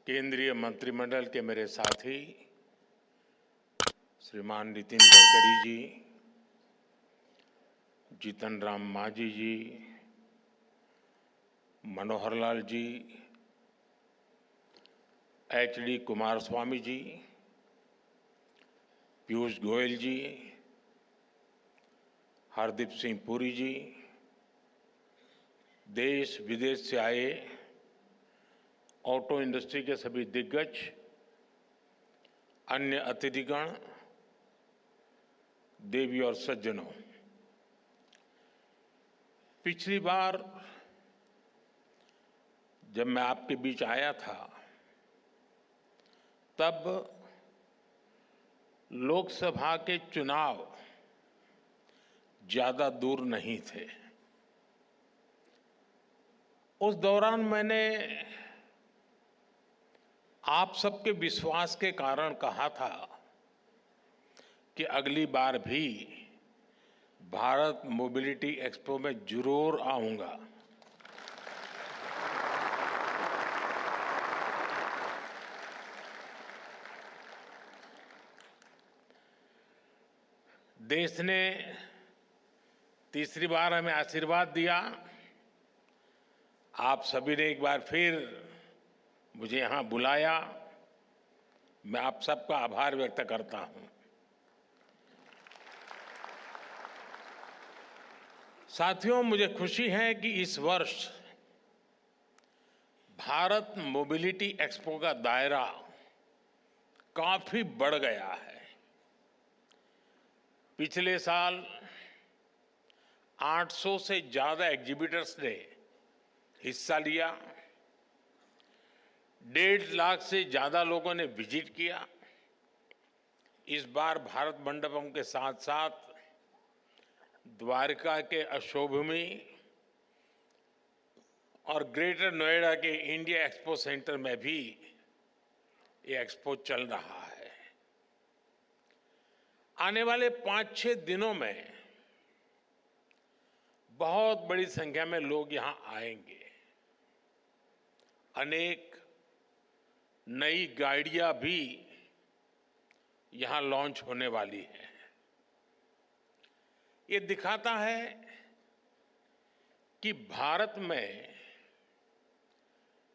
केंद्रीय मंत्रिमंडल के मेरे साथी श्रीमान नितिन गडकरी जी, जीतन राम मांझी जी, मनोहर लाल जी, HD कुमारस्वामी जी, पीयूष गोयल जी, हरदीप सिंह पुरी जी, देश विदेश से आए ऑटो इंडस्ट्री के सभी दिग्गज, अन्य अतिथिगण, देवी और सज्जनों, पिछली बार जब मैं आपके बीच आया था तब लोकसभा के चुनाव ज्यादा दूर नहीं थे। उस दौरान मैंने आप सबके विश्वास के कारण कहा था कि अगली बार भी भारत मोबिलिटी एक्सपो में जरूर आऊंगा। देश ने तीसरी बार हमें आशीर्वाद दिया। आप सभी ने एक बार फिर मुझे यहां बुलाया। मैं आप सबका आभार व्यक्त करता हूं। साथियों, मुझे खुशी है कि इस वर्ष भारत मोबिलिटी एक्सपो का दायरा काफी बढ़ गया है। पिछले साल 800 से ज्यादा एग्जीबिटर्स ने हिस्सा लिया। 1.5 लाख से ज्यादा लोगों ने विजिट किया। इस बार भारत मंडपम के साथ साथ द्वारका के अशोभूमि और ग्रेटर नोएडा के इंडिया एक्सपो सेंटर में भी ये एक्सपो चल रहा है। आने वाले 5-6 दिनों में बहुत बड़ी संख्या में लोग यहां आएंगे। अनेक नई गाड़ियां भी यहां लॉन्च होने वाली हैं। ये दिखाता है कि भारत में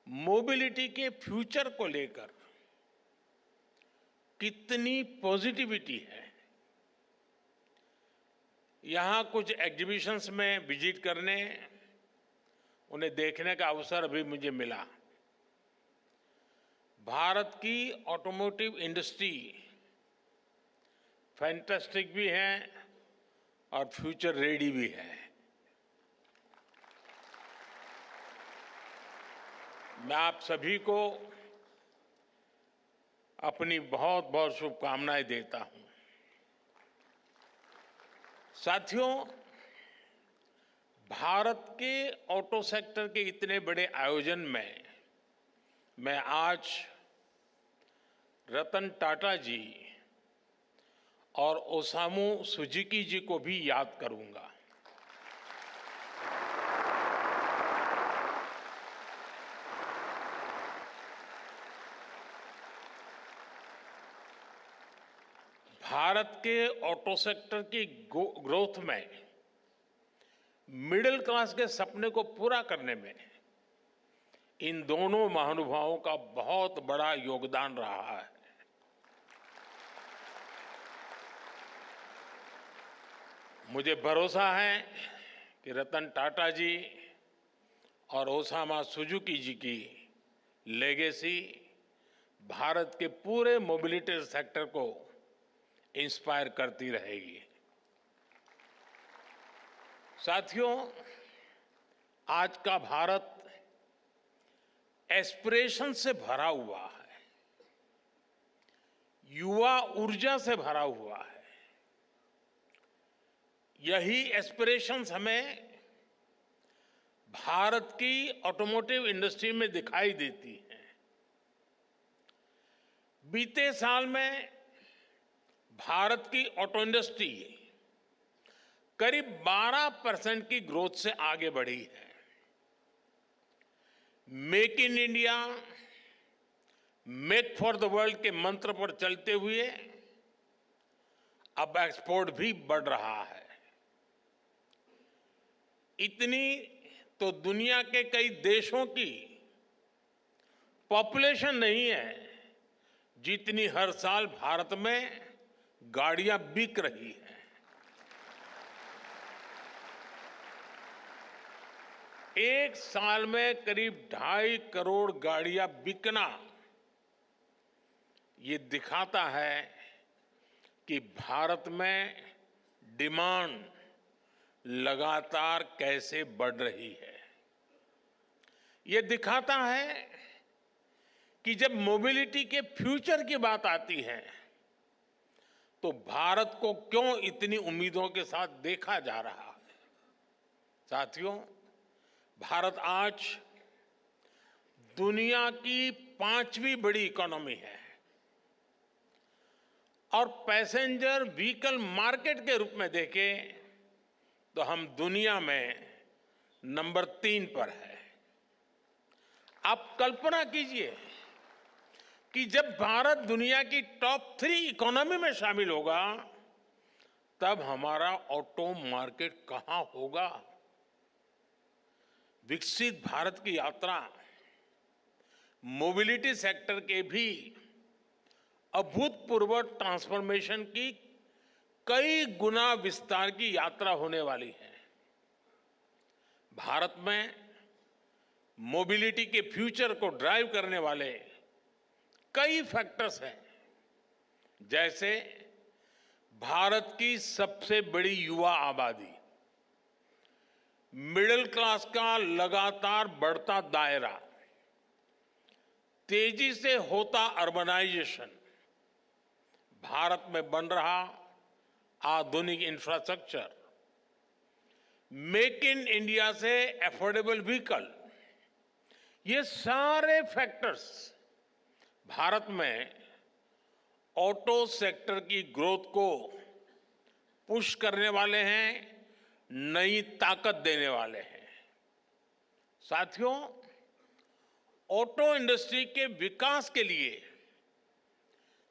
मोबिलिटी के फ्यूचर को लेकर कितनी पॉजिटिविटी है। यहां कुछ एग्जीबिशंस में विजिट करने, उन्हें देखने का अवसर अभी मुझे मिला। भारत की ऑटोमोटिव इंडस्ट्री फैंटास्टिक भी है और फ्यूचर रेडी भी है। मैं आप सभी को अपनी बहुत बहुत शुभकामनाएं देता हूं। साथियों, भारत के ऑटो सेक्टर के इतने बड़े आयोजन में मैं आज रतन टाटा जी और ओसामू सुजुकी जी को भी याद करूंगा। भारत के ऑटो सेक्टर की ग्रोथ में मिडिल क्लास के सपने को पूरा करने में इन दोनों महानुभावों का बहुत बड़ा योगदान रहा है। मुझे भरोसा है कि रतन टाटा जी और ओसामा सुजुकी जी की लेगेसी भारत के पूरे मोबिलिटी सेक्टर को इंस्पायर करती रहेगी। साथियों, आज का भारत एस्पिरेशन से भरा हुआ है, युवा ऊर्जा से भरा हुआ है। यही एस्पिरेशंस हमें भारत की ऑटोमोटिव इंडस्ट्री में दिखाई देती हैं। बीते साल में भारत की ऑटो इंडस्ट्री करीब 12% की ग्रोथ से आगे बढ़ी है। Make in India, make for the world के मंत्र पर चलते हुए अब एक्सपोर्ट भी बढ़ रहा है। इतनी तो दुनिया के कई देशों की पॉपुलेशन नहीं है जितनी हर साल भारत में गाड़ियां बिक रही हैं। एक साल में करीब 2.5 करोड़ गाड़ियां बिकना ये दिखाता है कि भारत में डिमांड लगातार कैसे बढ़ रही है। ये दिखाता है कि जब मोबिलिटी के फ्यूचर की बात आती है तो भारत को क्यों इतनी उम्मीदों के साथ देखा जा रहा है। साथियों, भारत आज दुनिया की 5वीं बड़ी इकोनॉमी है और पैसेंजर व्हीकल मार्केट के रूप में देखें तो हम दुनिया में नंबर 3 पर है। आप कल्पना कीजिए कि जब भारत दुनिया की टॉप 3 इकोनॉमी में शामिल होगा तब हमारा ऑटो मार्केट कहां होगा। विकसित भारत की यात्रा मोबिलिटी सेक्टर के भी अभूतपूर्व ट्रांसफॉर्मेशन की कई गुना विस्तार की यात्रा होने वाली है। भारत में मोबिलिटी के फ्यूचर को ड्राइव करने वाले कई फैक्टर्स हैं, जैसे भारत की सबसे बड़ी युवा आबादी, मिडिल क्लास का लगातार बढ़ता दायरा, तेजी से होता अर्बनाइजेशन, भारत में बन रहा आधुनिक इंफ्रास्ट्रक्चर, मेक इन इंडिया से अफोर्डेबल व्हीकल, ये सारे फैक्टर्स भारत में ऑटो सेक्टर की ग्रोथ को पुश करने वाले हैं, नई ताकत देने वाले हैं। साथियों, ऑटो इंडस्ट्री के विकास के लिए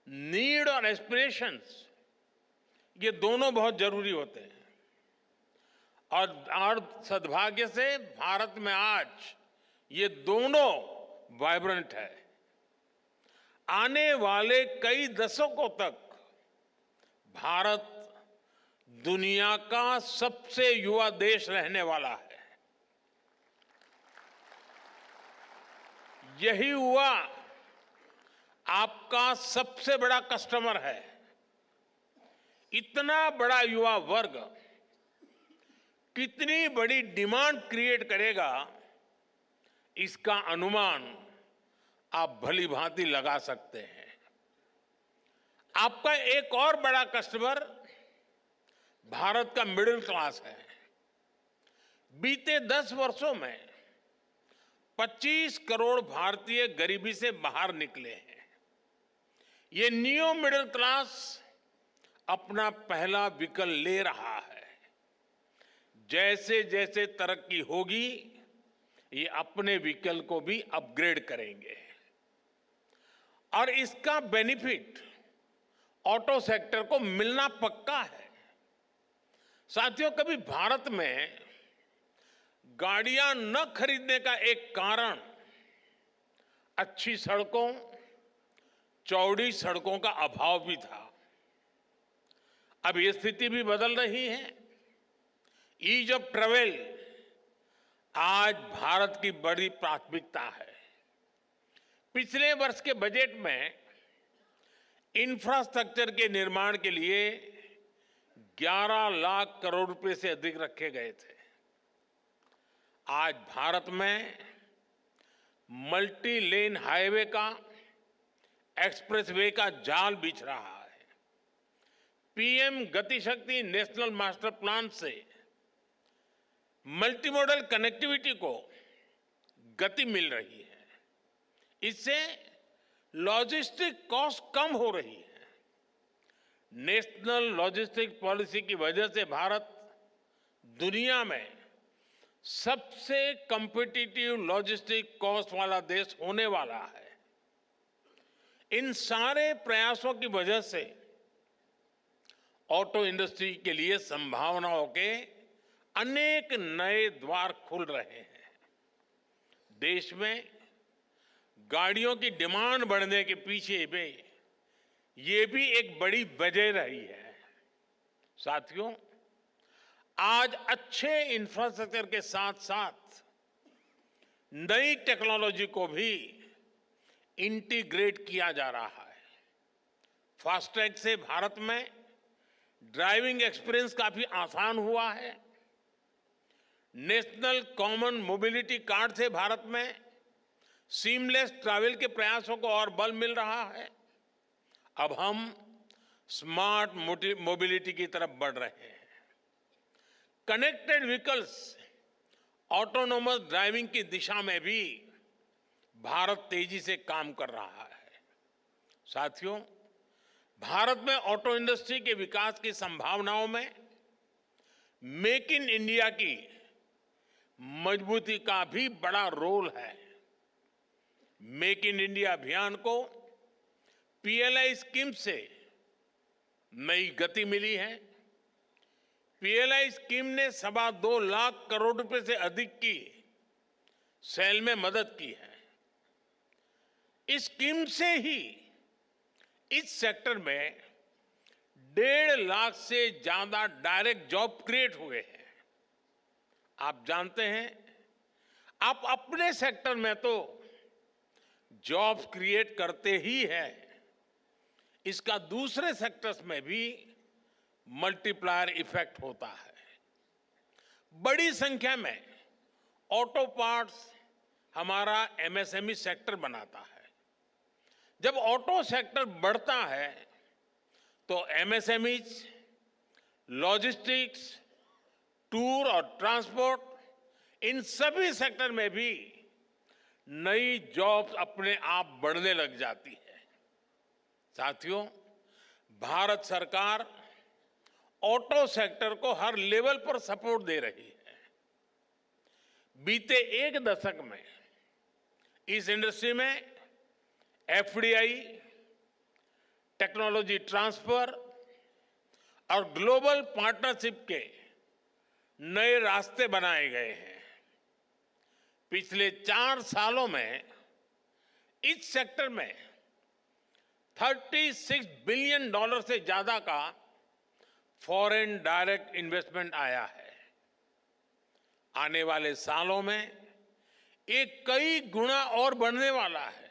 नीड और एस्पिरेशंस ये दोनों बहुत जरूरी होते हैं और सद्भाग्य से भारत में आज ये दोनों वाइब्रेंट है। आने वाले कई दशकों तक भारत दुनिया का सबसे युवा देश रहने वाला है। यही युवा आपका सबसे बड़ा कस्टमर है। इतना बड़ा युवा वर्ग कितनी बड़ी डिमांड क्रिएट करेगा, इसका अनुमान आप भली भांति लगा सकते हैं। आपका एक और बड़ा कस्टमर भारत का मिडिल क्लास है। बीते 10 वर्षों में 25 करोड़ भारतीय गरीबी से बाहर निकले हैं। ये न्यू मिडिल क्लास अपना पहला व्हीकल ले रहा है। जैसे जैसे तरक्की होगी ये अपने व्हीकल को भी अपग्रेड करेंगे और इसका बेनिफिट ऑटो सेक्टर को मिलना पक्का है। साथियों, कभी भारत में गाड़ियां न खरीदने का एक कारण अच्छी सड़कों, चौड़ी सड़कों का अभाव भी था। अब ये स्थिति भी बदल रही है। ईज ऑफ ट्रेवल आज भारत की बड़ी प्राथमिकता है। पिछले वर्ष के बजट में इंफ्रास्ट्रक्चर के निर्माण के लिए 11 लाख करोड़ रुपए से अधिक रखे गए थे। आज भारत में मल्टी लेन हाईवे का, एक्सप्रेसवे का जाल बिछ रहा है। पीएम गति शक्ति नेशनल मास्टर प्लान से मल्टीमोडल कनेक्टिविटी को गति मिल रही है। इससे लॉजिस्टिक कॉस्ट कम हो रही है। नेशनल लॉजिस्टिक पॉलिसी की वजह से भारत दुनिया में सबसे कॉम्पिटिटिव लॉजिस्टिक कॉस्ट वाला देश होने वाला है। इन सारे प्रयासों की वजह से ऑटो इंडस्ट्री के लिए संभावनाओं के अनेक नए द्वार खुल रहे हैं। देश में गाड़ियों की डिमांड बढ़ने के पीछे भी ये भी एक बड़ी वजह रही है। साथियों, आज अच्छे इंफ्रास्ट्रक्चर के साथ साथ नई टेक्नोलॉजी को भी इंटीग्रेट किया जा रहा है। फास्टैग से भारत में ड्राइविंग एक्सपीरियंस काफी आसान हुआ है। नेशनल कॉमन मोबिलिटी कार्ड से भारत में सीमलेस ट्रैवल के प्रयासों को और बल मिल रहा है। अब हम स्मार्ट मोबिलिटी की तरफ बढ़ रहे हैं। कनेक्टेड व्हीकल्स, ऑटोनोमस ड्राइविंग की दिशा में भी भारत तेजी से काम कर रहा है। साथियों, भारत में ऑटो इंडस्ट्री के विकास की संभावनाओं में मेक इन इंडिया की मजबूती का भी बड़ा रोल है। मेक इन इंडिया अभियान को पीएलआई स्कीम से नई गति मिली है। पीएलआई स्कीम ने 2.25 लाख करोड़ रुपए से अधिक की सेल में मदद की है। इस स्कीम से ही इस सेक्टर में 1.5 लाख से ज्यादा डायरेक्ट जॉब क्रिएट हुए हैं। आप जानते हैं, आप अपने सेक्टर में तो जॉब्स क्रिएट करते ही हैं, इसका दूसरे सेक्टर्स में भी मल्टीप्लायर इफेक्ट होता है। बड़ी संख्या में ऑटो पार्ट्स हमारा एमएसएमई सेक्टर बनाता है। जब ऑटो सेक्टर बढ़ता है तो एमएसएमईज, लॉजिस्टिक्स, टूर और ट्रांसपोर्ट, इन सभी सेक्टर में भी नई जॉब्स अपने आप बढ़ने लग जाती है। साथियों, भारत सरकार ऑटो सेक्टर को हर लेवल पर सपोर्ट दे रही है। बीते 1 दशक में इस इंडस्ट्री में एफडीआई, टेक्नोलॉजी ट्रांसफर और ग्लोबल पार्टनरशिप के नए रास्ते बनाए गए हैं। पिछले 4 सालों में इस सेक्टर में $36 बिलियन से ज्यादा का फॉरेन डायरेक्ट इन्वेस्टमेंट आया है। आने वाले सालों में ये कई गुना और बढ़ने वाला है।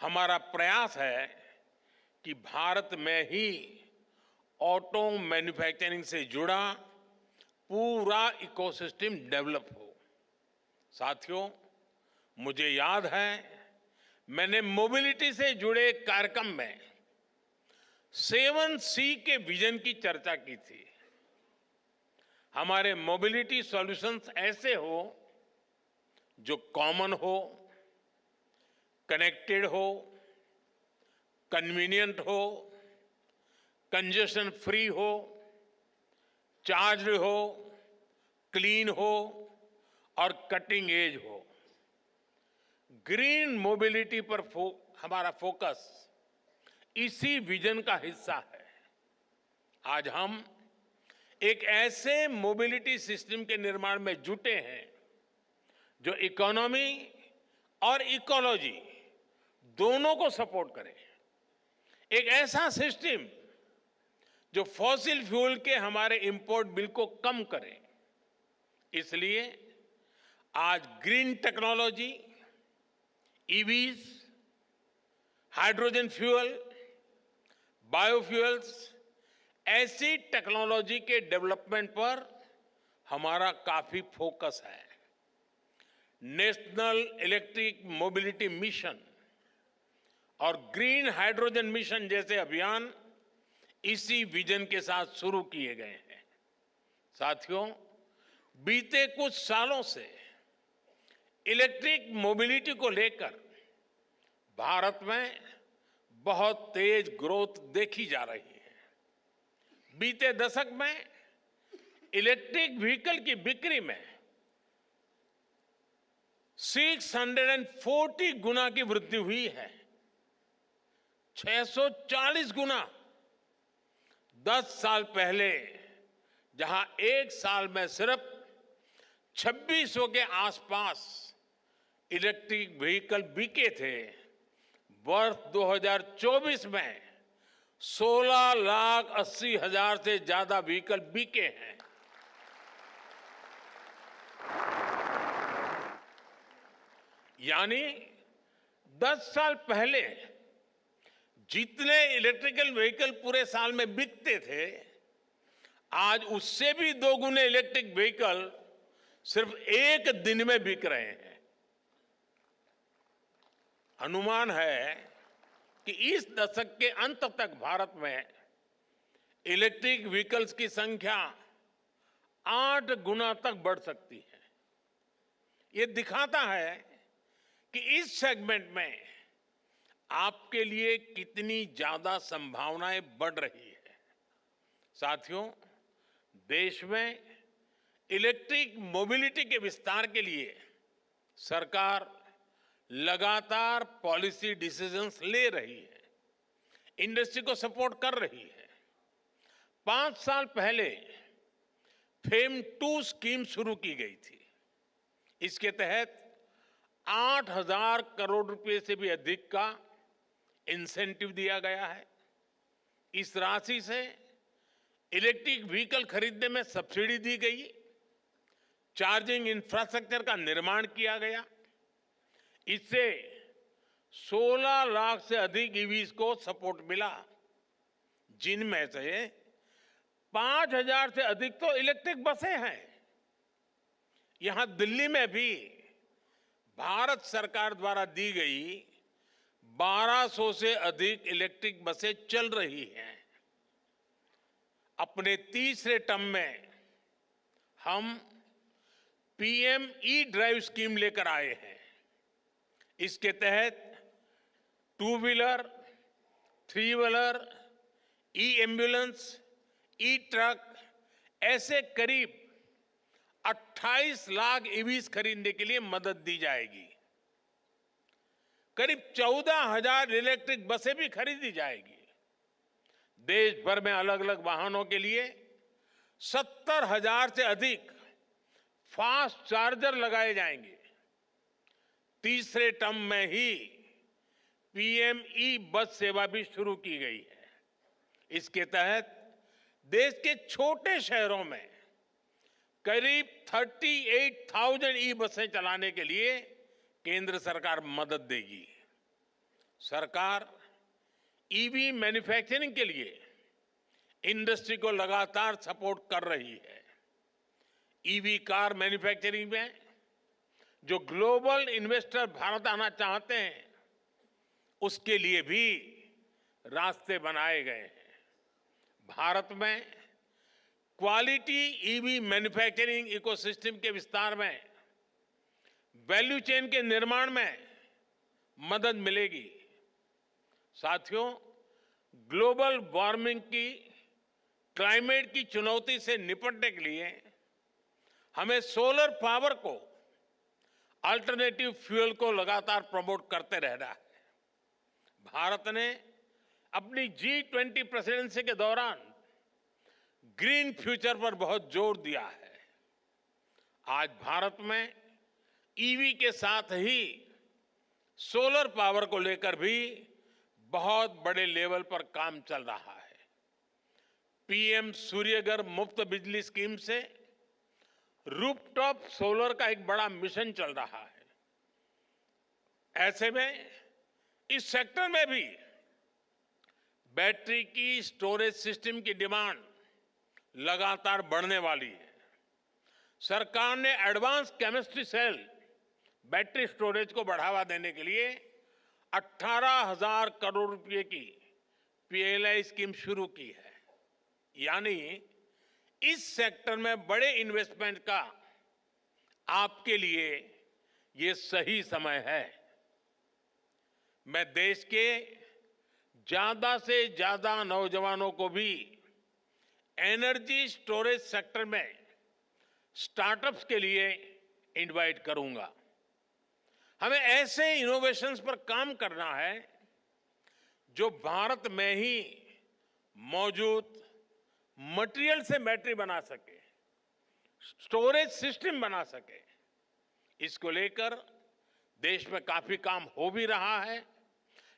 हमारा प्रयास है कि भारत में ही ऑटो मैन्युफैक्चरिंग से जुड़ा पूरा इकोसिस्टम डेवलप हो। साथियों, मुझे याद है, मैंने मोबिलिटी से जुड़े कार्यक्रम में 7C के विजन की चर्चा की थी। हमारे मोबिलिटी सॉल्यूशंस ऐसे हो जो कॉमन हो, कनेक्टेड हो, कन्वीनियंट हो, कंजेशन फ्री हो, चार्ज्ड हो, क्लीन हो और कटिंग एज हो। ग्रीन मोबिलिटी पर हमारा फोकस इसी विजन का हिस्सा है। आज हम एक ऐसे मोबिलिटी सिस्टम के निर्माण में जुटे हैं जो इकोनॉमी और इकोलॉजी दोनों को सपोर्ट करे। एक ऐसा सिस्टम जो फॉसिल फ्यूल के हमारे इंपोर्ट बिल को कम करे। इसलिए आज green technology, EVs, hydrogen fuel, biofuels, ऐसी टेक्नोलॉजी के डेवलपमेंट पर हमारा काफी फोकस है। नेशनल इलेक्ट्रिक मोबिलिटी मिशन और ग्रीन हाइड्रोजन मिशन जैसे अभियान इसी विजन के साथ शुरू किए गए हैं। साथियों, बीते कुछ सालों से इलेक्ट्रिक मोबिलिटी को लेकर भारत में बहुत तेज ग्रोथ देखी जा रही है। बीते दशक में इलेक्ट्रिक व्हीकल की बिक्री में 640 गुना की वृद्धि हुई है। 640 गुना। 10 साल पहले जहां एक साल में सिर्फ 2600 के आसपास इलेक्ट्रिक व्हीकल बिके थे, वर्ष 2024 में 16,80,000 से ज्यादा व्हीकल बिके हैं। यानी 10 साल पहले जितने इलेक्ट्रिकल व्हीकल पूरे साल में बिकते थे, आज उससे भी 2 गुने इलेक्ट्रिक व्हीकल सिर्फ एक दिन में बिक रहे हैं। अनुमान है कि इस दशक के अंत तक भारत में इलेक्ट्रिक व्हीकल्स की संख्या 8 गुना तक बढ़ सकती है। ये दिखाता है कि इस सेगमेंट में आपके लिए कितनी ज्यादा संभावनाएं बढ़ रही है। साथियों, देश में इलेक्ट्रिक मोबिलिटी के विस्तार के लिए सरकार लगातार पॉलिसी डिसीजंस ले रही है, इंडस्ट्री को सपोर्ट कर रही है। 5 साल पहले फेम 2 स्कीम शुरू की गई थी। इसके तहत 8,000 करोड़ रुपए से भी अधिक का इंसेंटिव दिया गया है। इस राशि से इलेक्ट्रिक व्हीकल खरीदने में सब्सिडी दी गई, चार्जिंग इंफ्रास्ट्रक्चर का निर्माण किया गया। इससे 16 लाख से अधिक ईवीज को सपोर्ट मिला, जिनमें से 5,000 से अधिक तो इलेक्ट्रिक बसें हैं। यहां दिल्ली में भी भारत सरकार द्वारा दी गई 1200 से अधिक इलेक्ट्रिक बसें चल रही हैं। अपने तीसरे टर्म में हम पीएम ई ड्राइव स्कीम लेकर आए हैं। इसके तहत 2 व्हीलर, 3 व्हीलर, ई एम्बुलेंस, ई ट्रक ऐसे करीब 28 लाख ईवीज खरीदने के लिए मदद दी जाएगी। करीब 14,000 इलेक्ट्रिक बसें भी खरीदी जाएगी। देश भर में अलग अलग वाहनों के लिए 70,000 से अधिक फास्ट चार्जर लगाए जाएंगे। तीसरे टर्म में ही पीएम ई बस सेवा भी शुरू की गई है। इसके तहत देश के छोटे शहरों में करीब 38,000 ई बसें चलाने के लिए केंद्र सरकार मदद देगी। सरकार ईवी मैन्युफैक्चरिंग के लिए इंडस्ट्री को लगातार सपोर्ट कर रही है। ईवी कार मैन्युफैक्चरिंग में जो ग्लोबल इन्वेस्टर भारत आना चाहते हैं, उसके लिए भी रास्ते बनाए गए हैं। भारत में क्वालिटी ईवी मैन्युफैक्चरिंग इकोसिस्टम के विस्तार में, वैल्यू चेन के निर्माण में मदद मिलेगी। साथियों, ग्लोबल वार्मिंग की, क्लाइमेट की चुनौती से निपटने के लिए हमें सोलर पावर को, अल्टरनेटिव फ्यूल को लगातार प्रमोट करते रहना है। भारत ने अपनी G20 प्रेसिडेंसी के दौरान ग्रीन फ्यूचर पर बहुत जोर दिया है। आज भारत में ईवी के साथ ही सोलर पावर को लेकर भी बहुत बड़े लेवल पर काम चल रहा है। पीएम सूर्यघर मुफ्त बिजली स्कीम से रूफटॉप सोलर का एक बड़ा मिशन चल रहा है। ऐसे में इस सेक्टर में भी बैटरी की स्टोरेज सिस्टम की डिमांड लगातार बढ़ने वाली है। सरकार ने advance chemistry cell battery storage को बढ़ावा देने के लिए 18,000 करोड़ रुपए की पीएलआई स्कीम शुरू की है। यानी इस सेक्टर में बड़े इन्वेस्टमेंट का आपके लिए ये सही समय है। मैं देश के ज्यादा से ज्यादा नौजवानों को भी एनर्जी स्टोरेज सेक्टर में स्टार्टअप्स के लिए इनवाइट करूंगा। हमें ऐसे इनोवेशंस पर काम करना है जो भारत में ही मौजूद मटेरियल से बैटरी बना सके, स्टोरेज सिस्टम बना सके, इसको लेकर देश में काफी काम हो भी रहा है,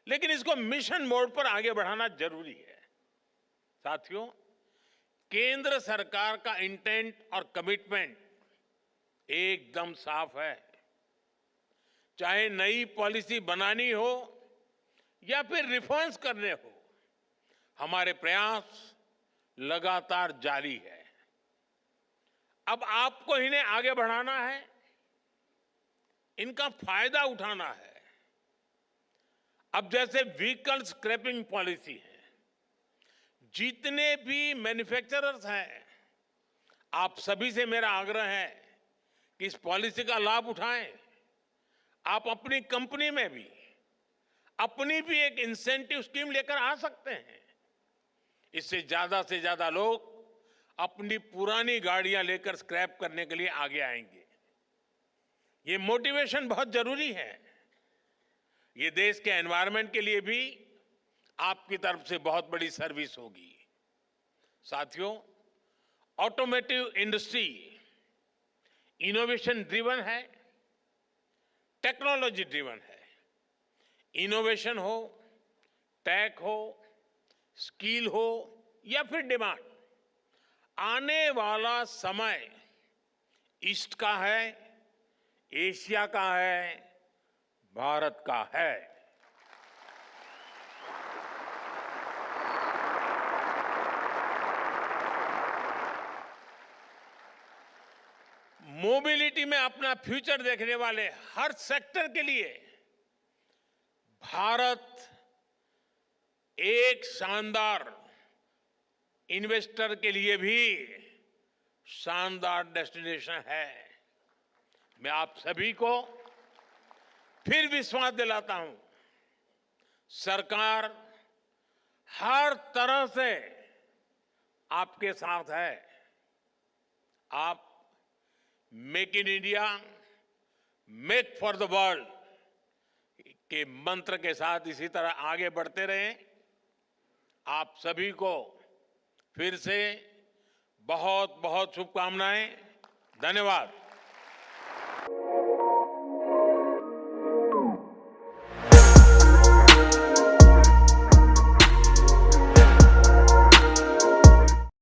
लेकिन इसको मिशन मोड पर आगे बढ़ाना जरूरी है। साथियों, केंद्र सरकार का इंटेंट और कमिटमेंट एकदम साफ है। चाहे नई पॉलिसी बनानी हो या फिर रिफॉर्म्स करने हो, हमारे प्रयास लगातार जारी है। अब आपको इन्हें आगे बढ़ाना है, इनका फायदा उठाना है। अब जैसे व्हीकल स्क्रैपिंग पॉलिसी है, जितने भी मैन्युफैक्चरर्स हैं, आप सभी से मेरा आग्रह है कि इस पॉलिसी का लाभ उठाएं। आप अपनी कंपनी में भी अपनी भी एक इंसेंटिव स्कीम लेकर आ सकते हैं। इससे ज्यादा लोग अपनी पुरानी गाड़ियां लेकर स्क्रैप करने के लिए आगे आएंगे। ये मोटिवेशन बहुत जरूरी है। ये देश के एनवायरनमेंट के लिए भी आपकी तरफ से बहुत बड़ी सर्विस होगी। साथियों, ऑटोमोटिव इंडस्ट्री इनोवेशन ड्रिवन है, टेक्नोलॉजी ड्रिवन है। इनोवेशन हो, टेक हो, स्किल हो या फिर डिमांड, आने वाला समय ईस्ट का है, एशिया का है, भारत का है। मोबिलिटी में अपना फ्यूचर देखने वाले हर सेक्टर के लिए भारत एक शानदार इन्वेस्टर के लिए भी शानदार डेस्टिनेशन है। मैं आप सभी को फिर विश्वास दिलाता हूं, सरकार हर तरह से आपके साथ है। आप make in India, make for the world के मंत्र के साथ इसी तरह आगे बढ़ते रहें। आप सभी को फिर से बहुत बहुत शुभकामनाएं। धन्यवाद।